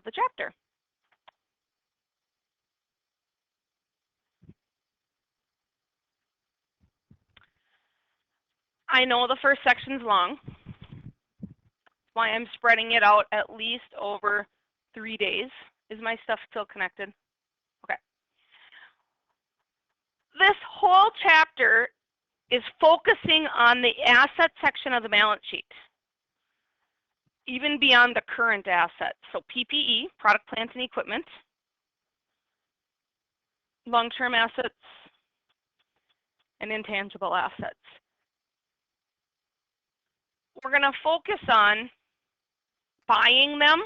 the chapter. I know the first section's long. That's why I'm spreading it out at least over 3 days. Is my stuff still connected? Okay. This whole chapter is focusing on the asset section of the balance sheet, even beyond the current assets. So PPE, product, plant, and equipment, long-term assets, and intangible assets. We're going to focus on buying them,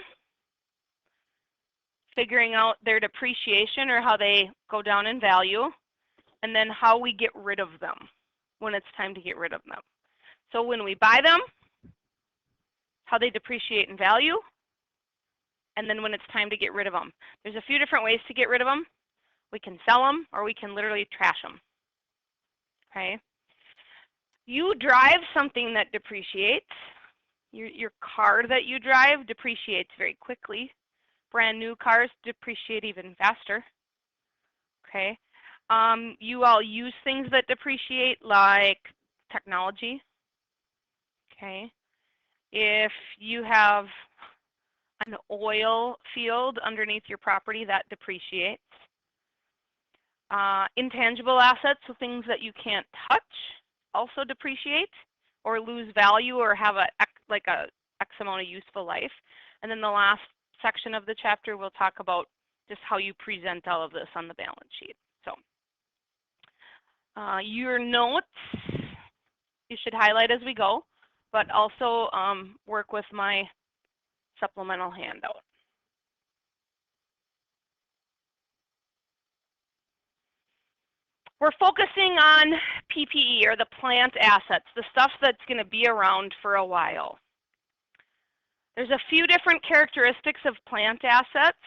figuring out their depreciation or how they go down in value, and then how we get rid of them when it's time to get rid of them. So when we buy them, how they depreciate in value, and then when it's time to get rid of them. There's a few different ways to get rid of them. We can sell them, or we can literally trash them. Okay? You drive something that depreciates. Your car that you drive depreciates very quickly. Brand new cars depreciate even faster. Okay? You all use things that depreciate like technology. Okay? If you have an oil field underneath your property, that depreciates. Intangible assets, so things that you can't touch, also depreciate or lose value or have a X amount of useful life. And then the last section of the chapter will talk about just how you present all of this on the balance sheet. So your notes, you should highlight as we go, but also work with my supplemental handout. We're focusing on PPE, or the plant assets, the stuff that's going to be around for a while. There's a few different characteristics of plant assets.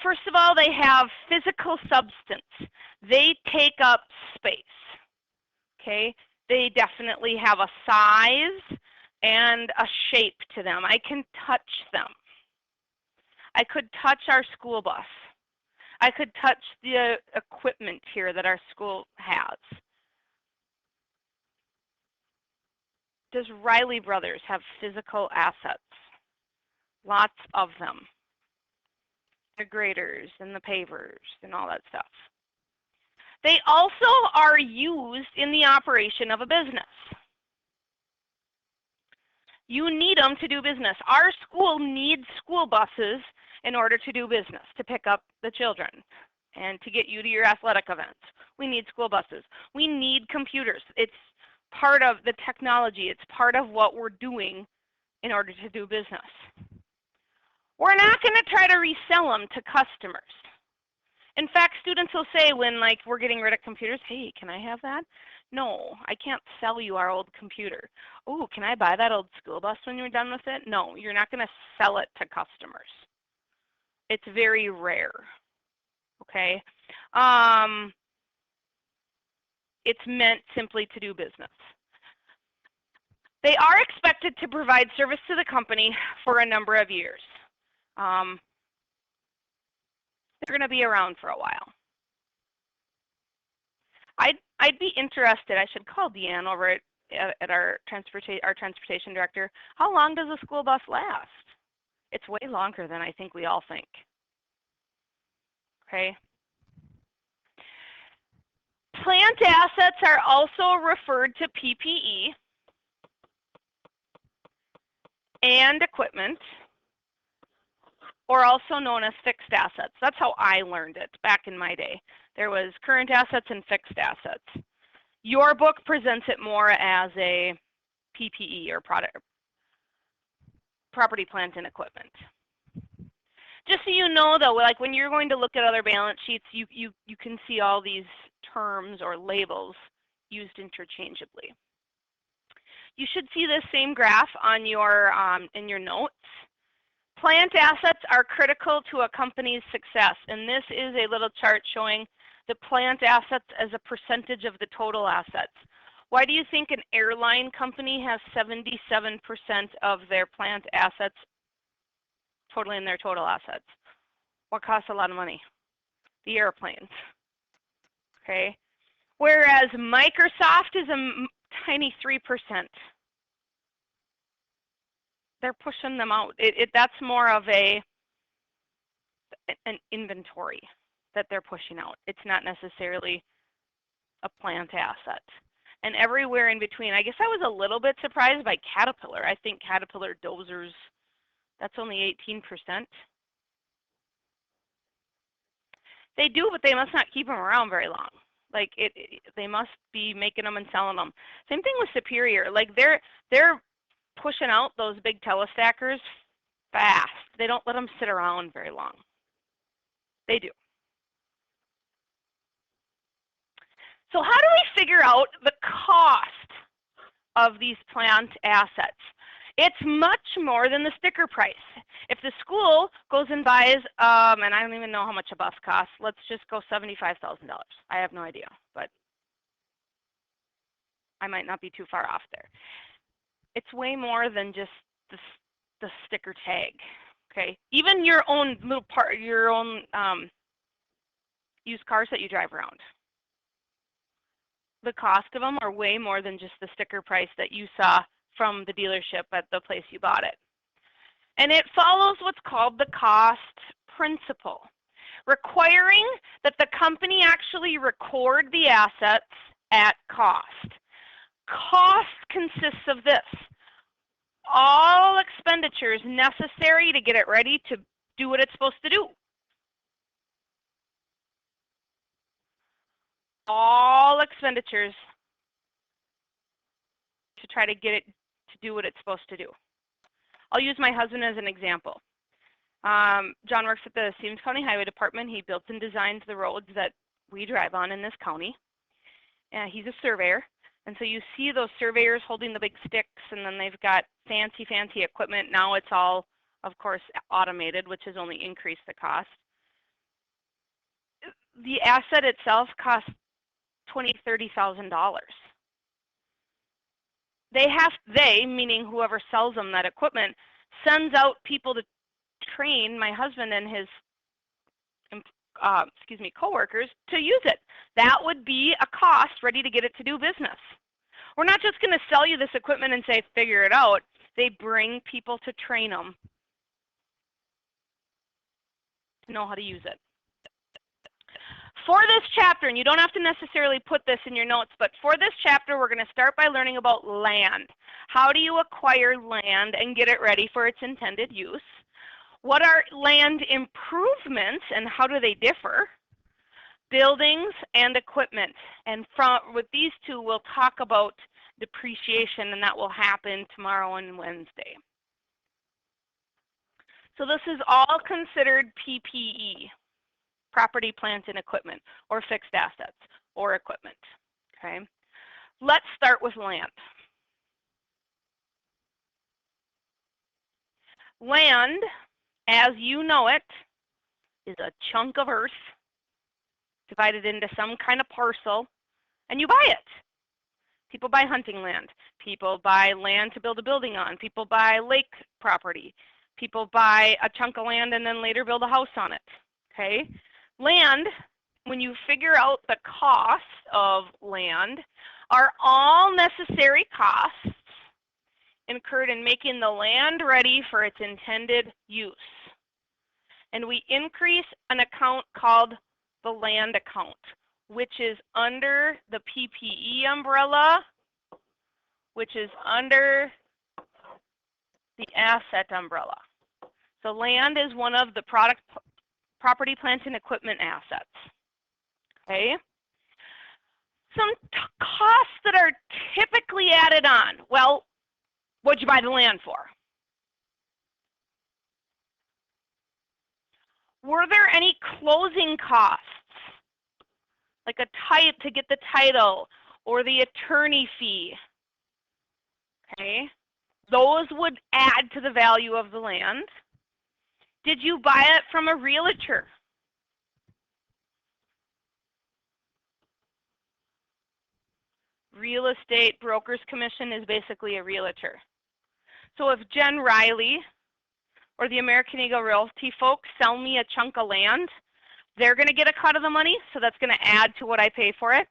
First of all, they have physical substance. They take up space. Okay? They definitely have a size and a shape to them. I can touch them. I could touch our school bus. I could touch the equipment here that our school has. Does Riley Brothers have physical assets? Lots of them. The graders and the pavers and all that stuff. They also are used in the operation of a business. You need them to do business. Our school needs school buses in order to do business, to pick up the children and to get you to your athletic events. We need school buses. We need computers. It's part of the technology. It's part of what we're doing in order to do business. We're not going to try to resell them to customers. In fact, students will say when we're getting rid of computers, hey, can I have that? No, I can't sell you our old computer. Oh, can I buy that old school bus when you're done with it? No, you're not going to sell it to customers. It's very rare, okay? It's meant simply to do business. They are expected to provide service to the company for a number of years. They're going to be around for a while. I'd be interested, I should call Deanne over at our transportation director. How long does a school bus last? It's way longer than I think we all think. Okay. Plant assets are also referred to PPE and equipment, or also known as fixed assets. That's how I learned it back in my day. There was current assets and fixed assets. Your book presents it more as a PPE, or property, plant, and equipment. Just so you know though, when you're going to look at other balance sheets, you can see all these terms or labels used interchangeably. You should see this same graph on your in your notes. Plant assets are critical to a company's success, and this is a little chart showing the plant assets as a percentage of the total assets. Why do you think an airline company has 77% of their plant assets totaling their total assets? What costs a lot of money? The airplanes. Okay. Whereas Microsoft is a tiny 3%. They're pushing them out. That's more of an inventory that they're pushing out. It's not necessarily a plant asset. And everywhere in between, I guess I was a little bit surprised by Caterpillar. I think Caterpillar dozers, that's only 18%. They do, but they must not keep them around very long. Like they must be making them and selling them. Same thing with Superior. Like they're pushing out those big telestackers fast. They don't let them sit around very long. They do. So how do we figure out the cost of these plant assets? It's much more than the sticker price. If the school goes and buys, and I don't even know how much a bus costs, let's just go $75,000. I have no idea, but I might not be too far off there. It's way more than just the sticker tag, okay? Even your own little part, your own used cars that you drive around. The cost of them are way more than just the sticker price that you saw from the dealership at the place you bought it. And it follows what's called the cost principle, requiring that the company actually record the assets at cost. Cost consists of this: all expenditures necessary to get it ready to do what it's supposed to do. All expenditures to try to get it to do what it's supposed to do. I'll use my husband as an example. John works at the Stevens County Highway Department. He builds and designs the roads that we drive on in this county. He's a surveyor. And so you see those surveyors holding the big sticks, and then they've got fancy equipment. Now it's all, of course, automated, which has only increased the cost. The asset itself costs $20,000, $30,000. They, meaning whoever sells them that equipment, sends out people to train my husband and his coworkers to use it. That would be a cost ready to get it to do business. We're not just going to sell you this equipment and say, figure it out. They bring people to train them to know how to use it. For this chapter, and you don't have to necessarily put this in your notes, but for this chapter, we're going to start by learning about land. How do you acquire land and get it ready for its intended use? What are land improvements and how do they differ? Buildings and equipment. And with these two, we'll talk about depreciation, and that will happen tomorrow and Wednesday. So this is all considered PPE. Property, plant, and equipment, or fixed assets, or equipment, okay? Let's start with land. Land, as you know it, is a chunk of earth divided into some kind of parcel, and you buy it. People buy hunting land. People buy land to build a building on. People buy lake property. People buy a chunk of land and then later build a house on it, okay? Land, when you figure out the cost of land, are all necessary costs incurred in making the land ready for its intended use. And we increase an account called the land account, which is under the PPE umbrella, which is under the asset umbrella. So land is one of the property, plant, and equipment assets, okay? Some costs that are typically added on. Well, what'd you buy the land for? Were there any closing costs, like to get the title or the attorney fee? Okay, those would add to the value of the land. Did you buy it from a realtor? Real estate broker's commission is basically a realtor. So if Jen Riley or the American Eagle Realty folks sell me a chunk of land, they're going to get a cut of the money, so that's going to add to what I pay for it.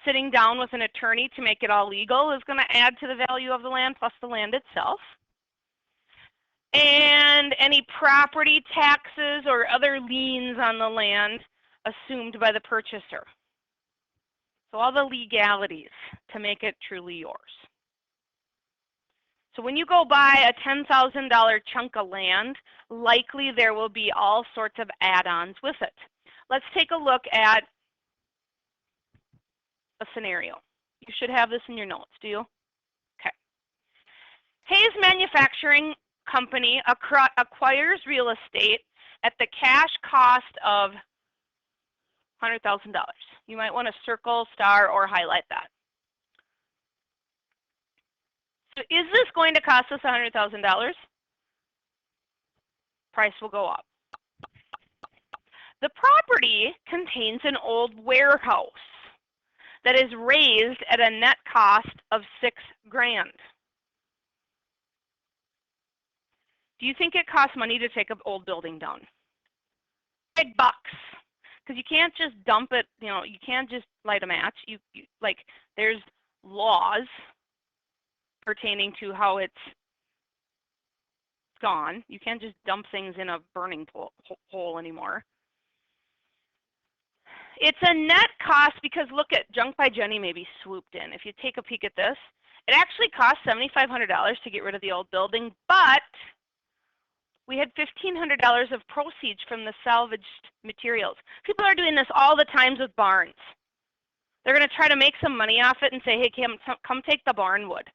Sitting down with an attorney to make it all legal is going to add to the value of the land plus the land itself. And any property taxes or other liens on the land assumed by the purchaser. So all the legalities to make it truly yours. So when you go buy a $10,000 chunk of land, likely there will be all sorts of add-ons with it. Let's take a look at a scenario. You should have this in your notes, do you? Okay. Hayes Manufacturing Company acquires real estate at the cash cost of $100,000. You might want to circle, star, or highlight that. So is this going to cost us $100,000? Price will go up. The property contains an old warehouse that is raised at a net cost of $6,000. Do you think it costs money to take an old building down? $5, because you can't just dump it. You know, you can't just light a match. Like there's laws pertaining to how it's gone. You can't just dump things in a burning hole anymore. It's a net cost because look at Junk by Jenny maybe swooped in. If you take a peek at this, it actually cost $7,500 to get rid of the old building, but we had $1,500 of proceeds from the salvaged materials. People are doing this all the times with barns. They're going to try to make some money off it and say, hey, come take the barn wood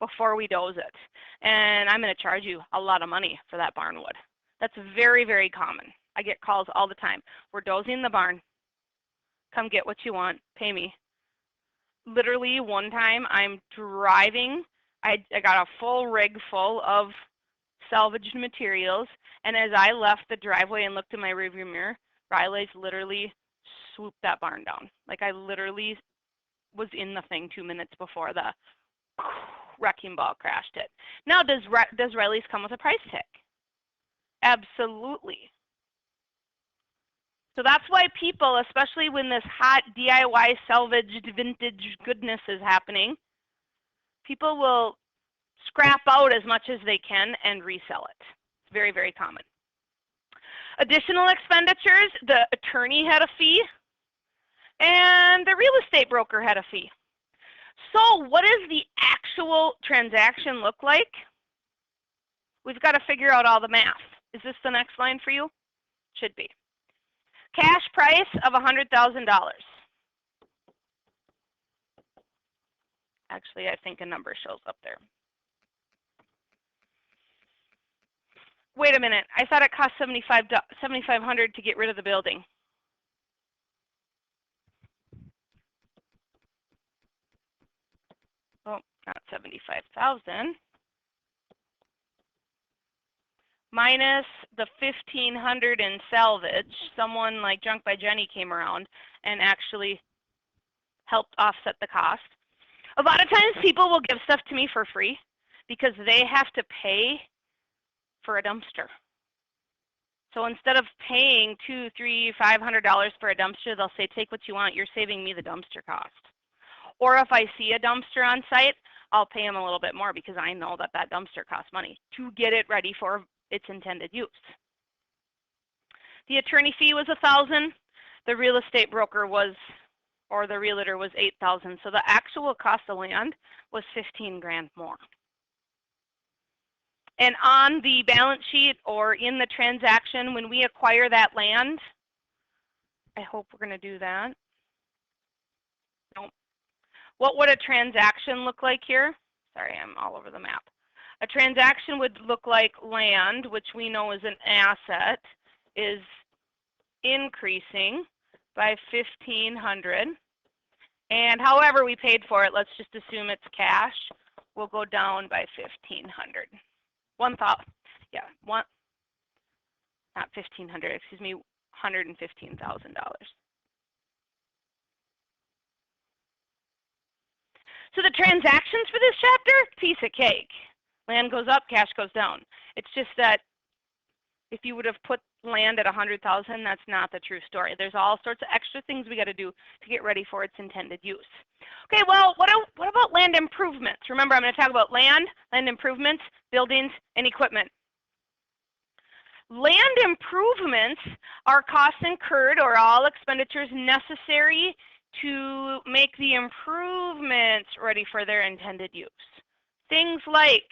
before we doze it. And I'm going to charge you a lot of money for that barn wood. That's very, very common. I get calls all the time. We're dozing the barn. Come get what you want. Pay me. Literally one time I'm driving. I got a full rig full of salvaged materials, and as I left the driveway and looked in my rearview mirror, Riley's literally swooped that barn down. Like I literally was in the thing 2 minutes before the wrecking ball crashed it. Now, does Riley's come with a price tag? Absolutely. So that's why people, especially when this hot DIY salvaged vintage goodness is happening, people will scrap out as much as they can and resell it. It's very, very common. Additional expenditures, the attorney had a fee and the real estate broker had a fee. So what does the actual transaction look like? We've got to figure out all the math. Is this the next line for you? Should be. Cash price of $100,000. Actually, I think a number shows up there. Wait a minute. I thought it cost $7,500 to get rid of the building. Oh, not $75,000. Minus the $1,500 in salvage. Someone like Junk by Jenny came around and actually helped offset the cost. A lot of times people will give stuff to me for free because they have to pay for a dumpster. So instead of paying $200, $300, $500 for a dumpster, they'll say, take what you want, you're saving me the dumpster cost. Or if I see a dumpster on site, I'll pay them a little bit more because I know that that dumpster costs money to get it ready for its intended use. The attorney fee was $1,000. The real estate broker was, or the realtor was $8,000. So the actual cost of land was $15,000 more. And on the balance sheet or in the transaction, when we acquire that land, I hope we're going to do that. Nope. What would a transaction look like here? Sorry, I'm all over the map. A transaction would look like land, which we know is an asset, is increasing by $1,500. And however we paid for it, let's just assume it's cash, will go down by $1,500. Not $1,500, excuse me, $115,000. So the transactions for this chapter, piece of cake. Land goes up, cash goes down. It's just that If you would have put land at 100,000, that's not the true story. There's all sorts of extra things we got to do to get ready for its intended use. Okay, well, what about land improvements? Remember, I'm going to talk about land improvements, buildings, and equipment. Land improvements are costs incurred or all expenditures necessary to make the improvements ready for their intended use. Things like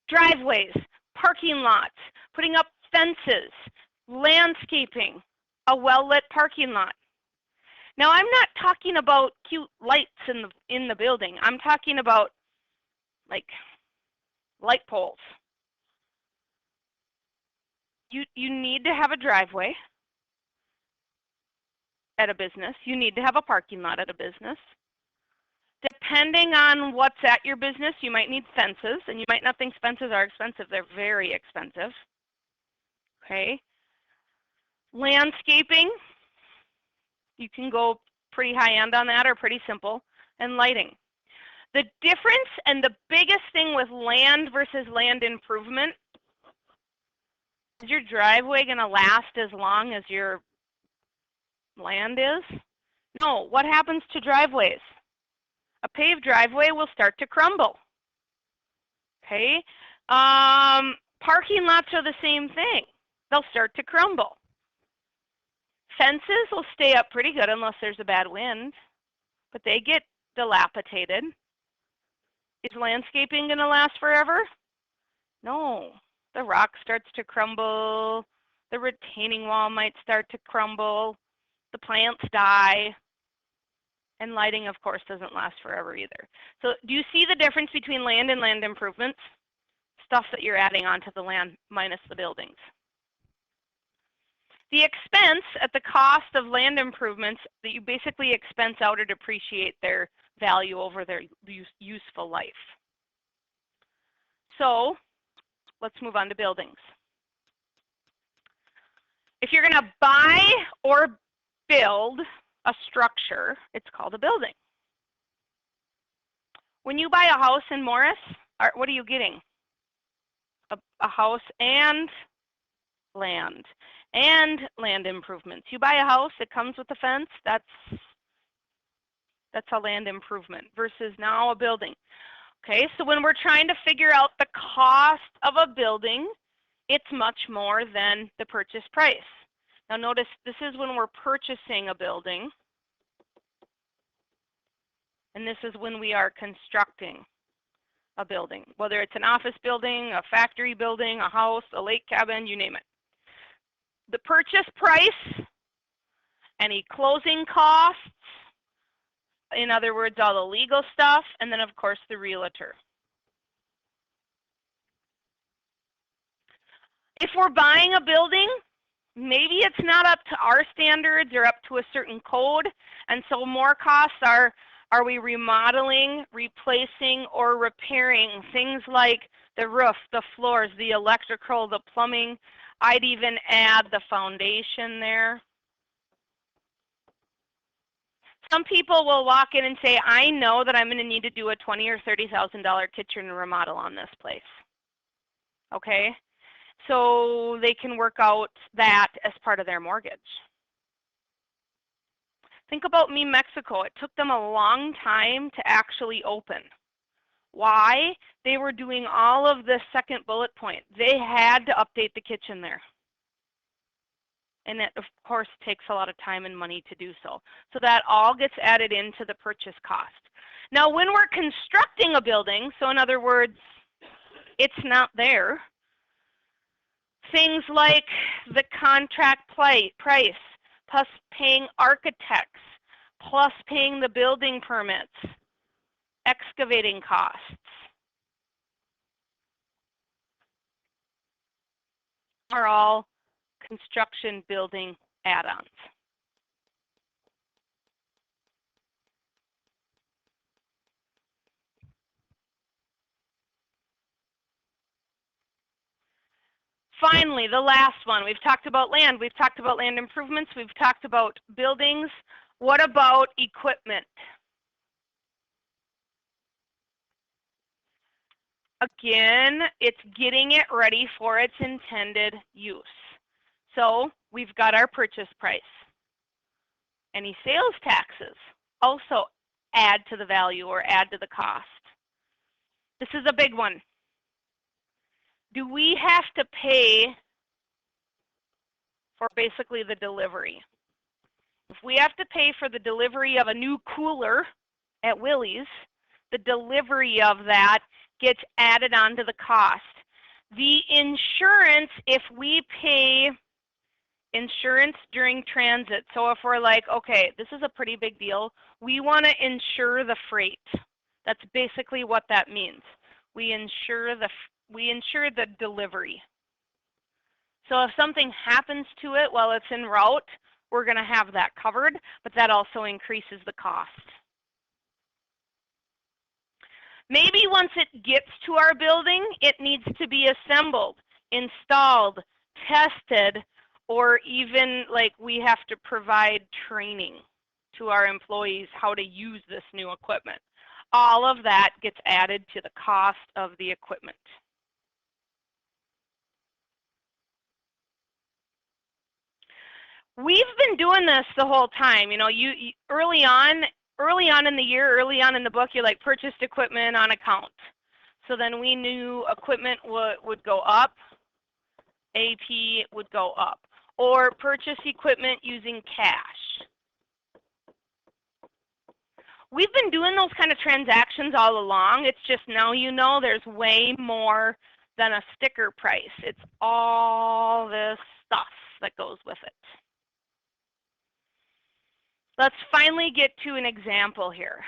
driveways, parking lots, putting up fences, landscaping, a well-lit parking lot. Now, I'm not talking about cute lights in the building. I'm talking about like light poles. You need to have a driveway at a business. You need to have a parking lot at a business. Depending on what's at your business, you might need fences, and you might not think fences are expensive. They're very expensive. Okay. Landscaping, you can go pretty high end on that or pretty simple. And lighting. The difference and the biggest thing with land versus land improvement, is your driveway going to last as long as your land is? No. What happens to driveways? A paved driveway will start to crumble. Okay. Parking lots are the same thing. They'll start to crumble. Fences will stay up pretty good unless there's a bad wind, but they get dilapidated. Is landscaping going to last forever? No. The rock starts to crumble. The retaining wall might start to crumble. The plants die. And lighting, of course, doesn't last forever either. So do you see the difference between land and land improvements? Stuff that you're adding onto the land minus the buildings. The expense at the cost of land improvements that you basically expense out or depreciate their value over their useful life. So let's move on to buildings. If you're going to buy or build a structure, it's called a building. When you buy a house in Morris, what are you getting? A house and land improvements. You buy a house, it comes with a fence, that's a land improvement versus now a building. Okay, so when we're trying to figure out the cost of a building, it's much more than the purchase price. Now notice this is when we're purchasing a building, and this is when we are constructing a building, whether it's an office building, a factory building, a house, a lake cabin, you name it. The purchase price, any closing costs, in other words, all the legal stuff, and then of course the realtor. If we're buying a building, maybe it's not up to our standards or up to a certain code, and so more costs are we remodeling, replacing, or repairing things like the roof, the floors, the electrical, the plumbing. I'd even add the foundation there. Some people will walk in and say, I know that I'm going to need to do a $20,000 or $30,000 kitchen remodel on this place. Okay? So they can work out that as part of their mortgage. Think about Me Mexico. It took them a long time to actually open. Why? They were doing all of the second bullet point. They had to update the kitchen there. And that, of course, takes a lot of time and money to do so. So that all gets added into the purchase cost. Now, when we're constructing a building, so in other words, it's not there, things like the contract price, plus paying architects, plus paying the building permits, excavating costs. Are all construction building add-ons. Finally, the last one. We've talked about land. We've talked about land improvements. We've talked about buildings. What about equipment? Again, it's getting it ready for its intended use. So we've got our purchase price. Any sales taxes also add to the value or add to the cost. This is a big one. Do we have to pay for basically the delivery? If we have to pay for the delivery of a new cooler at Willys, the delivery of that gets added onto the cost. The insurance, if we pay insurance during transit, so if we're like, okay, this is a pretty big deal, we want to insure the freight. That's basically what that means. We insure the delivery. So if something happens to it while it's en route, we're going to have that covered, but that also increases the cost. Maybe once it gets to our building, it needs to be assembled, installed, tested, or even like we have to provide training to our employees how to use this new equipment. All of that gets added to the cost of the equipment. We've been doing this the whole time. You know, early on in the year, early on in the book, you're like purchased equipment on account. So then we knew equipment would go up, AP would go up, or purchase equipment using cash. We've been doing those kind of transactions all along. It's just now you know there's way more than a sticker price. It's all this stuff that goes with it. Let's finally get to an example here.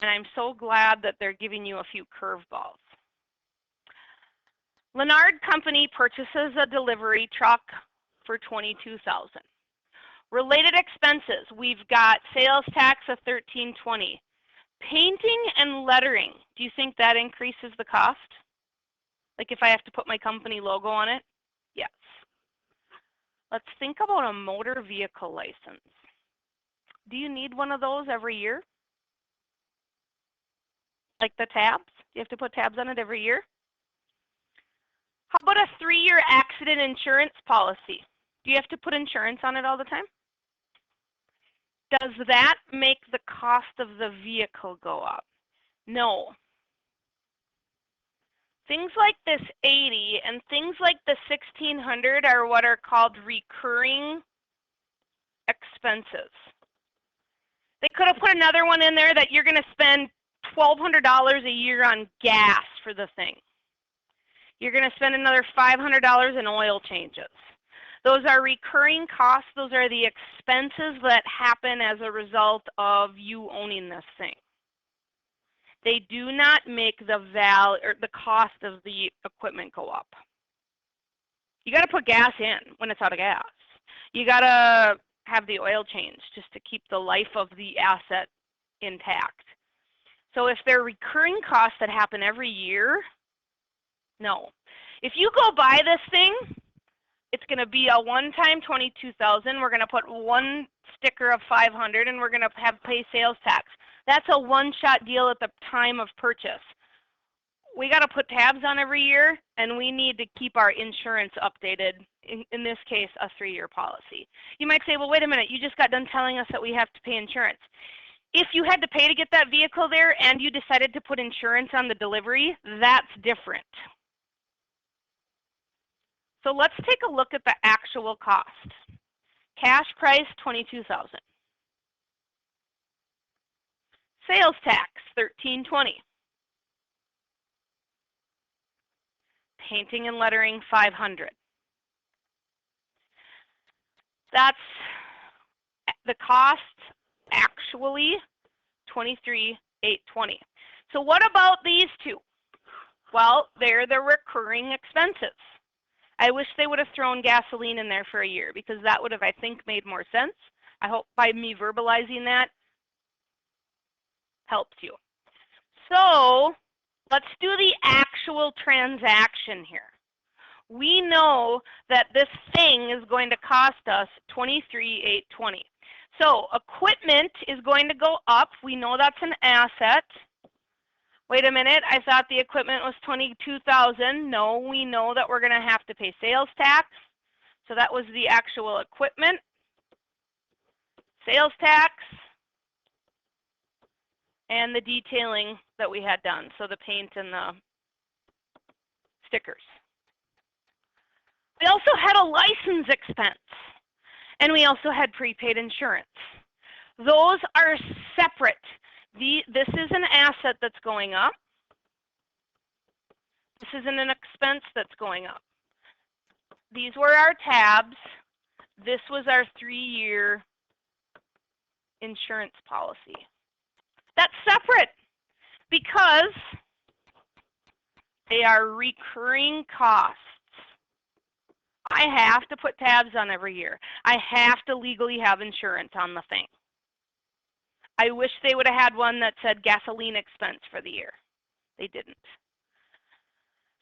And I'm so glad that they're giving you a few curveballs. Lennard Company purchases a delivery truck for $22,000. Related expenses, we've got sales tax of $13.20. Painting and lettering, do you think that increases the cost? Like if I have to put my company logo on it? Yes. Let's think about a motor vehicle license. Do you need one of those every year? Like the tabs? Do you have to put tabs on it every year? How about a 3-year accident insurance policy? Do you have to put insurance on it all the time? Does that make the cost of the vehicle go up? No. Things like this 80 and things like the 1600 are what are called recurring expenses. They could have put another one in there that you're going to spend $1,200 a year on gas for the thing. You're going to spend another $500 in oil changes. Those are recurring costs. Those are the expenses that happen as a result of you owning this thing. They do not make the value or the cost of the equipment go up. You got to put gas in when it's out of gas. You got to have the oil change just to keep the life of the asset intact. So if they're recurring costs that happen every year, no. If you go buy this thing, it's going to be a one-time $22,000. We're going to put one sticker of $500, and we're going to have pay sales tax. That's a one-shot deal at the time of purchase. We got to put tabs on every year, and we need to keep our insurance updated. In this case, a 3-year policy. You might say, well, wait a minute. You just got done telling us that we have to pay insurance. If you had to pay to get that vehicle there and you decided to put insurance on the delivery, that's different. So let's take a look at the actual cost. Cash price, $22,000. Sales tax, $13.20. Painting and lettering, $500. That's the cost actually, $23,820. So what about these two? Well, they're the recurring expenses. I wish they would have thrown gasoline in there for a year because that would have, I think, made more sense. I hope by me verbalizing that helps you. So let's do the actual transaction here. We know that this thing is going to cost us $23,820. So equipment is going to go up. We know that's an asset. Wait a minute, I thought the equipment was $22,000. No, we know that we're going to have to pay sales tax. So that was the actual equipment, sales tax, and the detailing that we had done. So the paint and the stickers. We also had a license expense, and we also had prepaid insurance. Those are separate. This is an asset that's going up. This isn't an expense that's going up. These were our tabs. This was our 3-year insurance policy. That's separate because they are recurring costs. I have to put tabs on every year. I have to legally have insurance on the thing. I wish they would have had one that said gasoline expense for the year. They didn't.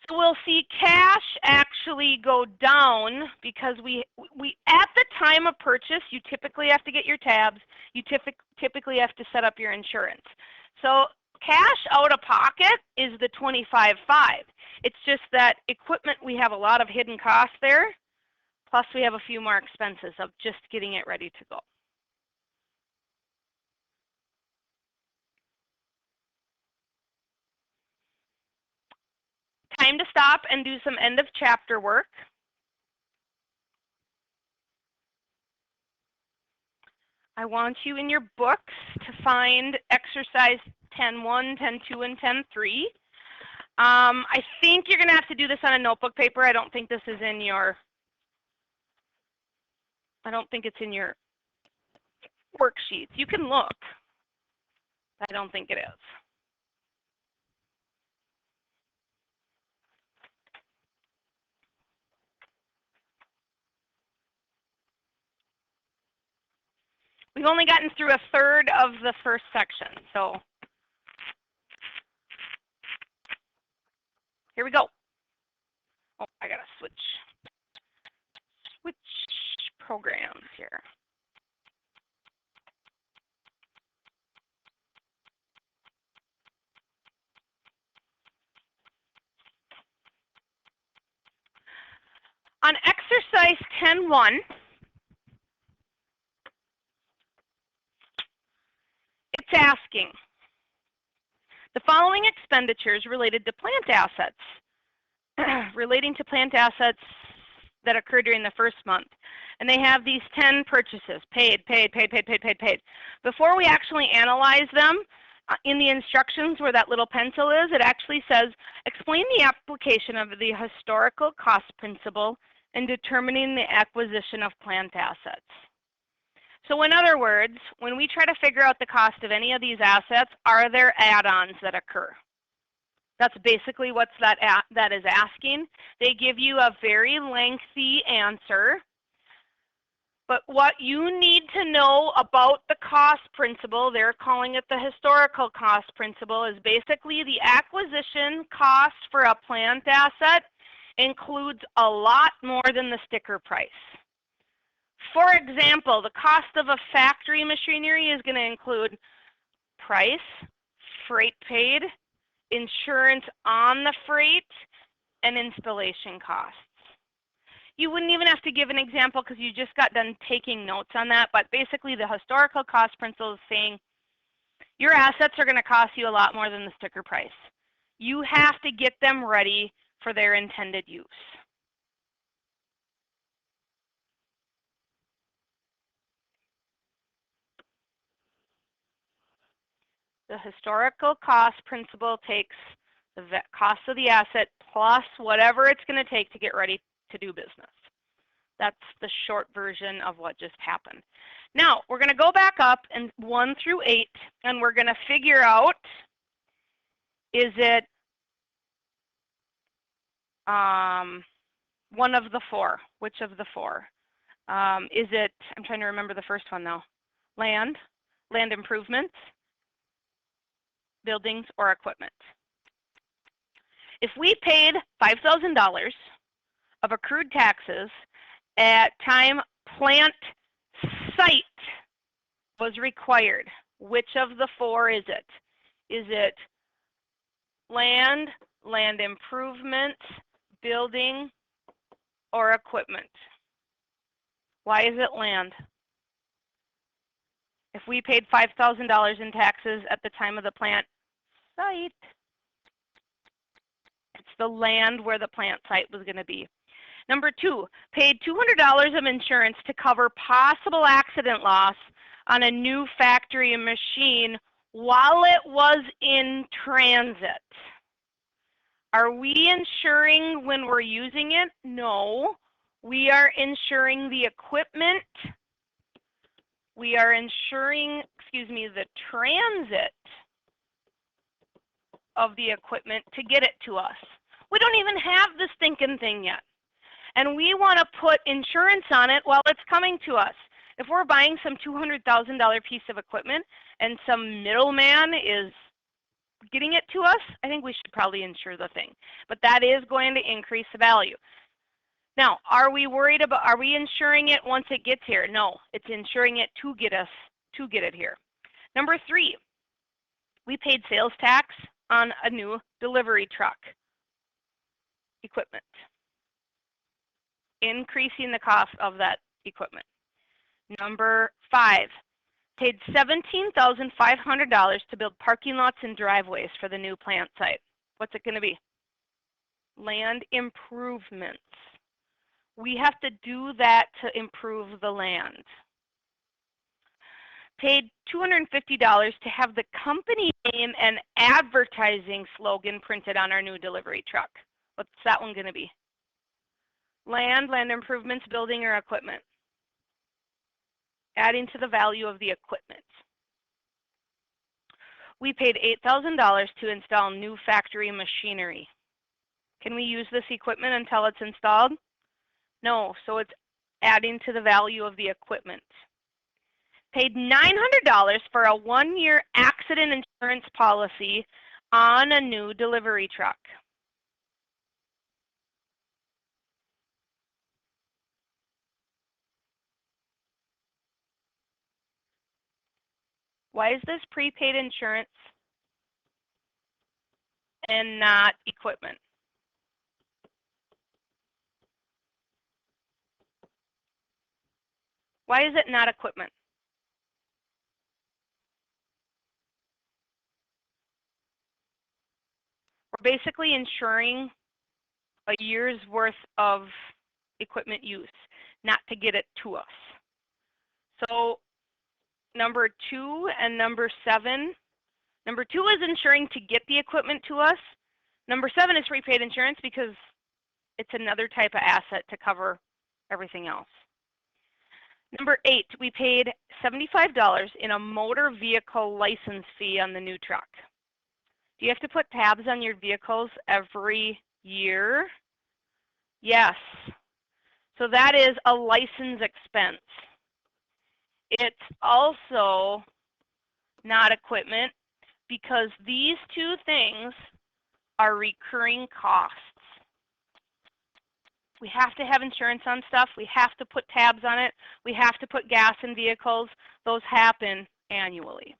So we'll see cash actually go down because we at the time of purchase, you typically have to get your tabs. You typically have to set up your insurance. So cash out of pocket is the $25,500. It's just that equipment, we have a lot of hidden costs there. Plus we have a few more expenses of just getting it ready to go. Time to stop and do some end of chapter work. I want you in your books to find exercise 10.1, 10.2, and 10.3. I think you're going to have to do this on a notebook paper. I don't think this is in your, I don't think it's in your worksheets. You can look. I don't think it is. We've only gotten through a third of the first section, so here we go. Oh, I gotta switch programs here. On exercise 10.1, it's asking, the following expenditures related to plant assets, relating to plant assets that occur during the first month. And they have these 10 purchases, paid. Before we actually analyze them, in the instructions where that little pencil is, it actually says, explain the application of the historical cost principle in determining the acquisition of plant assets. So in other words, when we try to figure out the cost of any of these assets, are there add-ons that occur? That's basically what that is asking. They give you a very lengthy answer. But what you need to know about the cost principle, they're calling it the historical cost principle, is basically the acquisition cost for a plant asset includes a lot more than the sticker price. For example, the cost of a factory machinery is going to include price, freight paid, insurance on the freight, and installation costs. You wouldn't even have to give an example because you just got done taking notes on that, but basically the historical cost principle is saying your assets are going to cost you a lot more than the sticker price. You have to get them ready for their intended use. The historical cost principle takes the cost of the asset plus whatever it's going to take to get ready to do business. That's the short version of what just happened. Now, we're going to go back up and 1 through 8, and we're going to figure out, is it one of the four? Which of the four? Is it, I'm trying to remember the first one now, land improvements, buildings, or equipment? If we paid $5,000 of accrued taxes at time plant site was required, which of the four is it? Is it Land, land improvements, building, or equipment. Why is it land? If we paid $5,000 in taxes at the time of the plant site, it's the land where the plant site was going to be. Number 2, paid $200 of insurance to cover possible accident loss on a new factory machine while it was in transit. Are we insuring when we're using it? No. We are insuring the equipment. We are insuring, the transit of the equipment to get it to us. We don't even have the stinking thing yet. And we want to put insurance on it while it's coming to us. If we're buying some $200,000 piece of equipment and some middleman is getting it to us, I think we should probably insure the thing. But that is going to increase the value. Now, are we insuring it once it gets here? No, it's insuring it to get it here. Number 3, we paid sales tax on a new delivery truck equipment, increasing the cost of that equipment. Number 5, paid $17,500 to build parking lots and driveways for the new plant site. What's it going to be? Land improvements. We have to do that to improve the land. Paid $250 to have the company name and advertising slogan printed on our new delivery truck. What's that one going to be? Land, land improvements, building, or equipment. Adding to the value of the equipment. We paid $8,000 to install new factory machinery. Can we use this equipment until it's installed? No, so it's adding to the value of the equipment. Paid $900 for a 1-year accident insurance policy on a new delivery truck. Why is this prepaid insurance and not equipment? Why is it not equipment? We're basically insuring a year's worth of equipment use, not to get it to us. So number 2 and number 7. Number 2 is insuring to get the equipment to us. Number 7 is prepaid insurance because it's another type of asset to cover everything else. Number 8, we paid $75 in a motor vehicle license fee on the new truck. Do you have to put tabs on your vehicles every year? Yes. So that is a license expense. It's also not equipment because these 2 things are recurring costs. We have to have insurance on stuff. We have to put tabs on it. We have to put gas in vehicles. Those happen annually.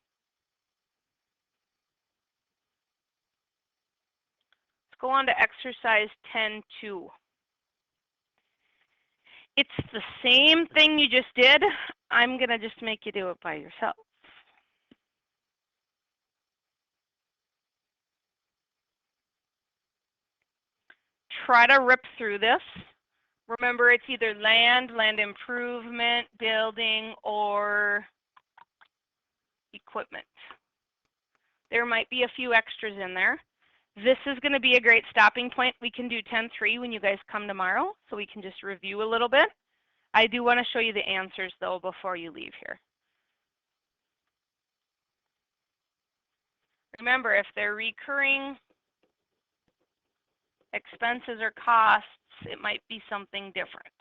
Let's go on to exercise 10-2. It's the same thing you just did. I'm going to just make you do it by yourself. Try to rip through this. Remember, it's either land, land improvement, building, or equipment. There might be a few extras in there. This is going to be a great stopping point. We can do 10-3 when you guys come tomorrow, so we can just review a little bit. I do want to show you the answers, though, before you leave here. Remember, if they're recurring expenses or costs, it might be something different.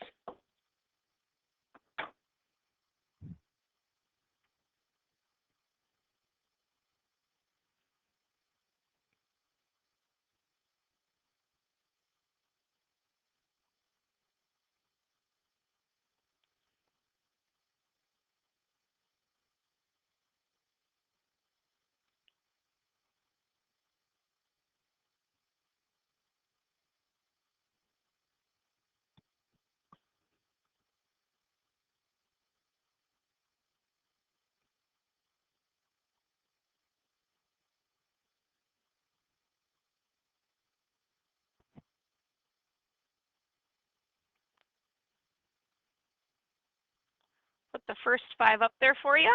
first 5 up there for you.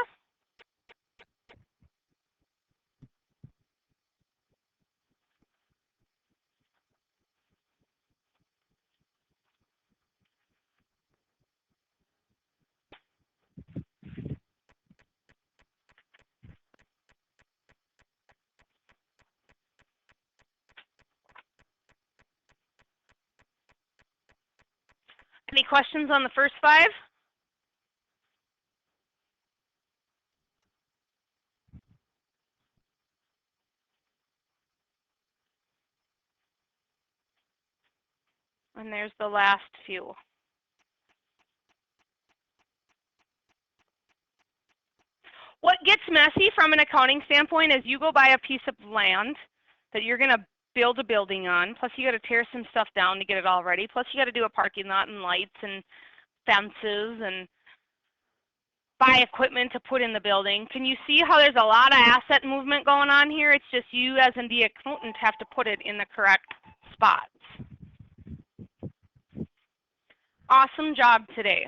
Any questions on the first 5? And there's the last few. What gets messy from an accounting standpoint is you go buy a piece of land that you're going to build a building on, plus you got to tear some stuff down to get it all ready, plus you got to do a parking lot and lights and fences and buy equipment to put in the building. Can you see how there's a lot of asset movement going on here? It's just you as the accountant have to put it in the correct spots. Awesome job today.